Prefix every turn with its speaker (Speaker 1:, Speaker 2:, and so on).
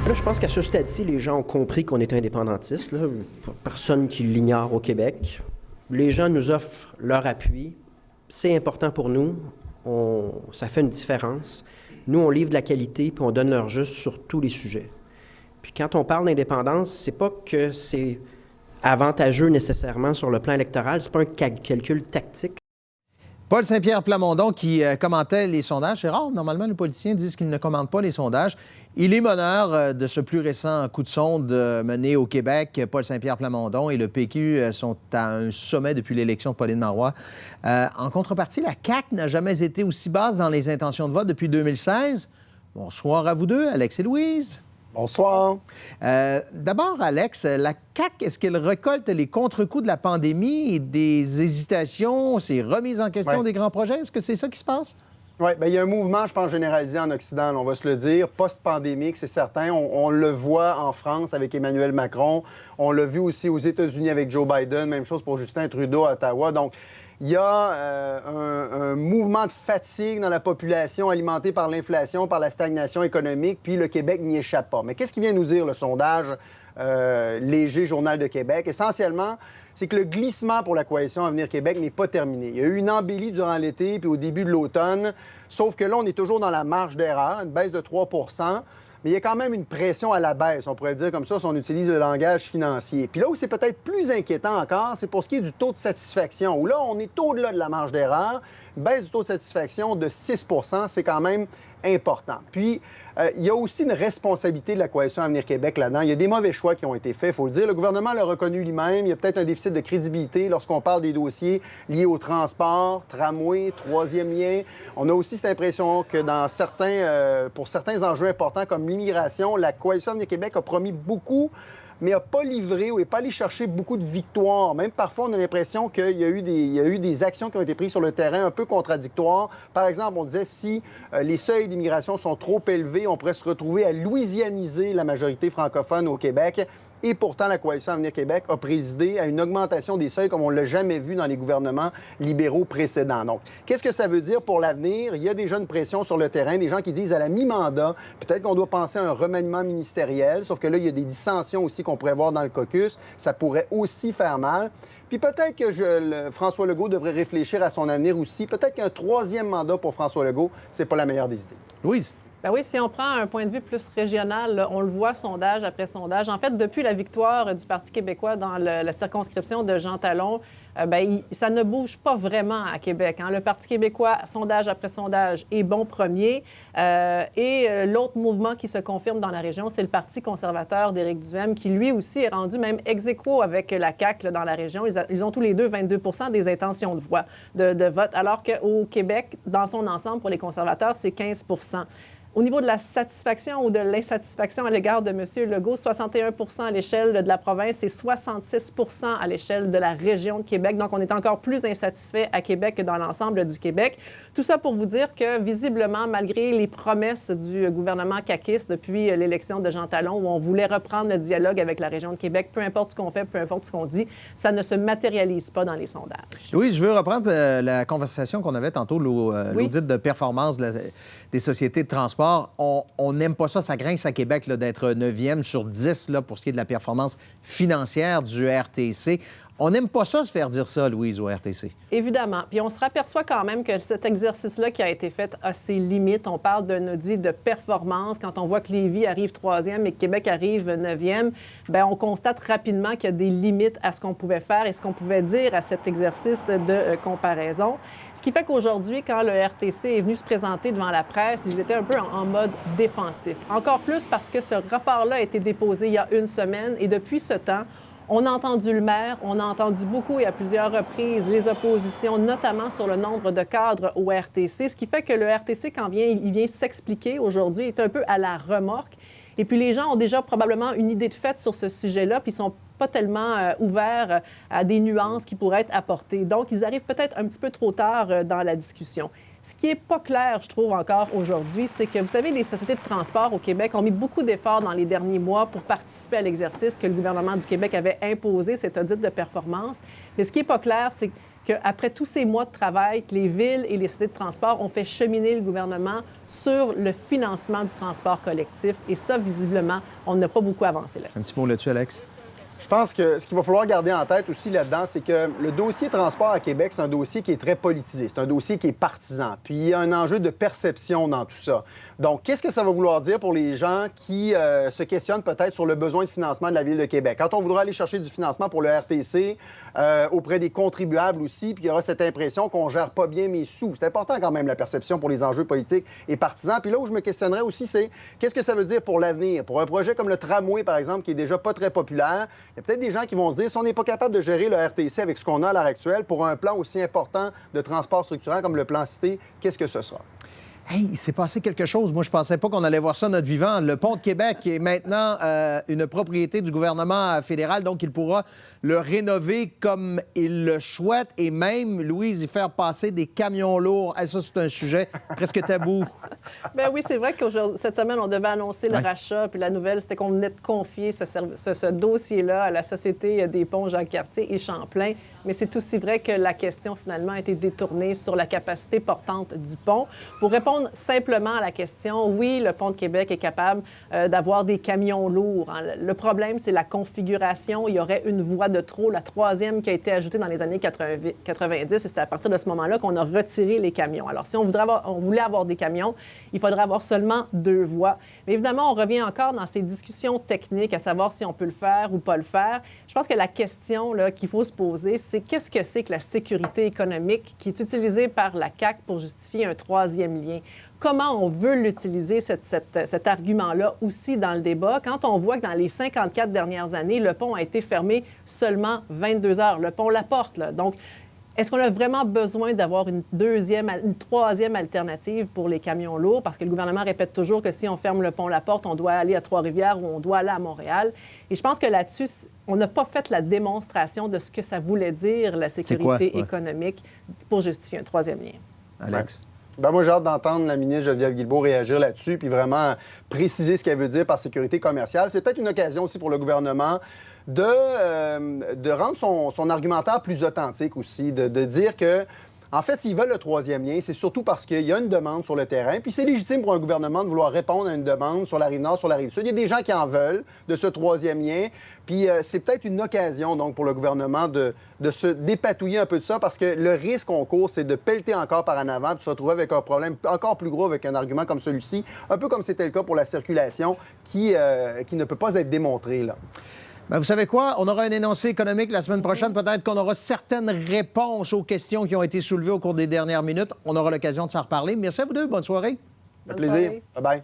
Speaker 1: Là, je pense qu'à ce stade-ci, les gens ont compris qu'on est indépendantiste. Là. Personne qui l'ignore au Québec. Les gens nous offrent leur appui. C'est important pour nous. Ça fait une différence. Nous, on livre de la qualité puis on donne leur juste sur tous les sujets. Puis quand on parle d'indépendance, c'est pas que c'est avantageux nécessairement sur le plan électoral. C'est pas un calcul tactique.
Speaker 2: Paul Saint-Pierre Plamondon qui commentait les sondages. C'est rare, normalement, les politiciens disent qu'ils ne commentent pas les sondages. Il est meneur de ce plus récent coup de sonde mené au Québec. Paul Saint-Pierre Plamondon et le PQ sont à un sommet depuis l'élection de Pauline Marois. En contrepartie, la CAQ n'a jamais été aussi basse dans les intentions de vote depuis 2016. Bonsoir à vous deux, Alex et Louise.
Speaker 3: Bonsoir.
Speaker 2: D'abord, Alex, la CAQ, est-ce qu'elle récolte les contre-coups de la pandémie et des hésitations, ces remises en question des grands projets? Est-ce que c'est ça qui se passe?
Speaker 3: Oui, bien, il y a un mouvement, je pense, généralisé en Occident, on va se le dire, post-pandémique, c'est certain. On le voit en France avec Emmanuel Macron. On l'a vu aussi aux États-Unis avec Joe Biden. Même chose pour Justin Trudeau à Ottawa. Donc, il y a un mouvement de fatigue dans la population alimenté par l'inflation, par la stagnation économique, puis le Québec n'y échappe pas. Mais qu'est-ce qui vient nous dire le sondage léger Journal de Québec? Essentiellement, c'est que le glissement pour la coalition Avenir Québec n'est pas terminé. Il y a eu une embellie durant l'été puis au début de l'automne, sauf que là, on est toujours dans la marge d'erreur, une baisse de 3 %. Mais il y a quand même une pression à la baisse, on pourrait le dire comme ça, si on utilise le langage financier. Puis là où c'est peut-être plus inquiétant encore, c'est pour ce qui est du taux de satisfaction, où là, on est au-delà de la marge d'erreur. Une baisse du taux de satisfaction de 6 %, c'est quand même important. Puis, il y a aussi une responsabilité de la coalition Avenir Québec là-dedans. Il y a des mauvais choix qui ont été faits, il faut le dire. Le gouvernement l'a reconnu lui-même. Il y a peut-être un déficit de crédibilité lorsqu'on parle des dossiers liés au transport, tramway, troisième lien. On a aussi cette impression que pour certains enjeux importants comme l'immigration, la coalition Avenir Québec a promis beaucoup, mais n'a pas livré ou n'est pas allé chercher beaucoup de victoires. Même parfois, on a l'impression qu'il y a eu des actions qui ont été prises sur le terrain un peu contradictoires. Par exemple, on disait si les seuils d'immigration sont trop élevés, on pourrait se retrouver à louisianiser la majorité francophone au Québec. Et pourtant, la coalition Avenir Québec a présidé à une augmentation des seuils comme on ne l'a jamais vu dans les gouvernements libéraux précédents. Donc, qu'est-ce que ça veut dire pour l'avenir? Il y a déjà une pression sur le terrain, des gens qui disent à la mi-mandat, peut-être qu'on doit penser à un remaniement ministériel, sauf que là, il y a des dissensions aussi qu'on pourrait voir dans le caucus. Ça pourrait aussi faire mal. Puis peut-être que François Legault devrait réfléchir à son avenir aussi. Peut-être qu'un troisième mandat pour François Legault, c'est pas la meilleure des idées.
Speaker 2: Louise?
Speaker 4: Ben oui, si on prend un point de vue plus régional, là, on le voit sondage après sondage. En fait, depuis la victoire du Parti québécois dans la circonscription de Jean Talon, ça ne bouge pas vraiment à Québec. Hein. Le Parti québécois, sondage après sondage, est bon premier. L'autre mouvement qui se confirme dans la région, c'est le Parti conservateur d'Éric Duhaime, qui lui aussi est rendu même ex-aequo avec la CAQ là, dans la région. Ils ont tous les deux 22 % des intentions de vote, alors qu'au Québec, dans son ensemble, pour les conservateurs, c'est 15 %. Au niveau de la satisfaction ou de l'insatisfaction à l'égard de M. Legault, 61 % à l'échelle de la province et 66 % à l'échelle de la région de Québec. Donc, on est encore plus insatisfait à Québec que dans l'ensemble du Québec. Tout ça pour vous dire que, visiblement, malgré les promesses du gouvernement caquiste depuis l'élection de Jean Talon, où on voulait reprendre le dialogue avec la région de Québec, peu importe ce qu'on fait, peu importe ce qu'on dit, ça ne se matérialise pas dans les sondages.
Speaker 2: Louise, je veux reprendre la conversation qu'on avait tantôt, l'audit de performance des sociétés de transport. On n'aime pas ça, ça grince à Québec là, d'être 9e sur 10 là, pour ce qui est de la performance financière du RTC. On n'aime pas ça se faire dire ça, Louise, au RTC.
Speaker 4: Évidemment. Puis on se aperçoit quand même que cet exercice-là qui a été fait a ses limites. On parle d'un audit de performance. Quand on voit que Lévis arrive 3e et que Québec arrive 9e, bien, on constate rapidement qu'il y a des limites à ce qu'on pouvait faire et ce qu'on pouvait dire à cet exercice de comparaison. Ce qui fait qu'aujourd'hui, quand le RTC est venu se présenter devant la presse, ils étaient un peu en mode défensif. Encore plus parce que ce rapport-là a été déposé il y a une semaine et depuis ce temps, on a entendu le maire, on a entendu beaucoup et à plusieurs reprises les oppositions, notamment sur le nombre de cadres au RTC, ce qui fait que le RTC, quand il vient s'expliquer aujourd'hui, est un peu à la remorque. Et puis les gens ont déjà probablement une idée de fait sur ce sujet-là, puis ils sont pas tellement ouverts à des nuances qui pourraient être apportées. Donc, ils arrivent peut-être un petit peu trop tard dans la discussion. Ce qui n'est pas clair, je trouve, encore aujourd'hui, c'est que, vous savez, les sociétés de transport au Québec ont mis beaucoup d'efforts dans les derniers mois pour participer à l'exercice que le gouvernement du Québec avait imposé, cet audit de performance. Mais ce qui n'est pas clair, c'est qu'après tous ces mois de travail, que les villes et les sociétés de transport ont fait cheminer le gouvernement sur le financement du transport collectif. Et ça, visiblement, on n'a pas beaucoup avancé là-dessus.
Speaker 2: Un petit mot là-dessus, Alex?
Speaker 3: Je pense que ce qu'il va falloir garder en tête aussi là-dedans, c'est que le dossier transport à Québec, c'est un dossier qui est très politisé. C'est un dossier qui est partisan. Puis il y a un enjeu de perception dans tout ça. Donc, qu'est-ce que ça va vouloir dire pour les gens qui se questionnent peut-être sur le besoin de financement de la Ville de Québec? Quand on voudra aller chercher du financement pour le RTC auprès des contribuables aussi, puis il y aura cette impression qu'on gère pas bien mes sous. C'est important quand même, la perception pour les enjeux politiques et partisans. Puis là où je me questionnerais aussi, c'est qu'est-ce que ça veut dire pour l'avenir? Pour un projet comme le tramway, par exemple, qui est déjà pas très populaire, il y a peut-être des gens qui vont se dire, si on n'est pas capable de gérer le RTC avec ce qu'on a à l'heure actuelle, pour un plan aussi important de transport structurant comme le plan Cité, qu'est-ce que ce sera?
Speaker 2: Hey, il s'est passé quelque chose. Moi, je pensais pas qu'on allait voir ça notre vivant. Le pont de Québec est maintenant une propriété du gouvernement fédéral, donc il pourra le rénover comme il le souhaite et même, Louise, y faire passer des camions lourds. Hey, ça, c'est un sujet presque tabou.
Speaker 4: Bien oui, c'est vrai que cette semaine, on devait annoncer le rachat, puis la nouvelle, c'était qu'on venait de confier ce dossier-là à la Société des ponts Jacques-Cartier et Champlain. Mais c'est aussi vrai que la question, finalement, a été détournée sur la capacité portante du pont. Pour répondre simplement à la question, oui, le pont de Québec est capable d'avoir des camions lourds. Hein. Le problème, c'est la configuration. Il y aurait une voie de trop, la troisième qui a été ajoutée dans les années 90, et c'est à partir de ce moment-là qu'on a retiré les camions. Alors, si on voulait avoir des camions, il faudrait avoir seulement 2 voies. Mais évidemment, on revient encore dans ces discussions techniques à savoir si on peut le faire ou pas le faire. Je pense que la question là, qu'il faut se poser, c'est qu'est-ce que c'est que la sécurité économique qui est utilisée par la CAQ pour justifier un 3e lien? Comment on veut l'utiliser, cet argument-là, aussi dans le débat, quand on voit que dans les 54 dernières années, le pont a été fermé seulement 22 heures, le pont Laporte, là. Donc, est-ce qu'on a vraiment besoin d'avoir une 3e alternative pour les camions lourds? Parce que le gouvernement répète toujours que si on ferme le pont Laporte, on doit aller à Trois-Rivières ou on doit aller à Montréal. Et je pense que là-dessus, on n'a pas fait la démonstration de ce que ça voulait dire, la sécurité économique, pour justifier un 3e lien.
Speaker 2: Alex?
Speaker 3: Ben moi, j'ai hâte d'entendre la ministre Geneviève Guilbeault réagir là-dessus puis vraiment préciser ce qu'elle veut dire par sécurité commerciale. C'est peut-être une occasion aussi pour le gouvernement de rendre son argumentaire plus authentique aussi, de dire que, en fait, s'ils veulent le 3e lien, c'est surtout parce qu'il y a une demande sur le terrain. Puis c'est légitime pour un gouvernement de vouloir répondre à une demande sur la Rive-Nord, sur la Rive-Sud. Il y a des gens qui en veulent de ce 3e lien. Puis c'est peut-être une occasion, donc, pour le gouvernement de se dépatouiller un peu de ça parce que le risque qu'on court, c'est de pelleter encore par en avant puis de se retrouver avec un problème encore plus gros avec un argument comme celui-ci, un peu comme c'était le cas pour la circulation qui ne peut pas être démontrée, là.
Speaker 2: Bien, vous savez quoi? On aura un énoncé économique la semaine prochaine. Peut-être qu'on aura certaines réponses aux questions qui ont été soulevées au cours des dernières minutes. On aura l'occasion de s'en reparler. Merci à vous deux. Bonne soirée.
Speaker 3: Un plaisir. Bye-bye.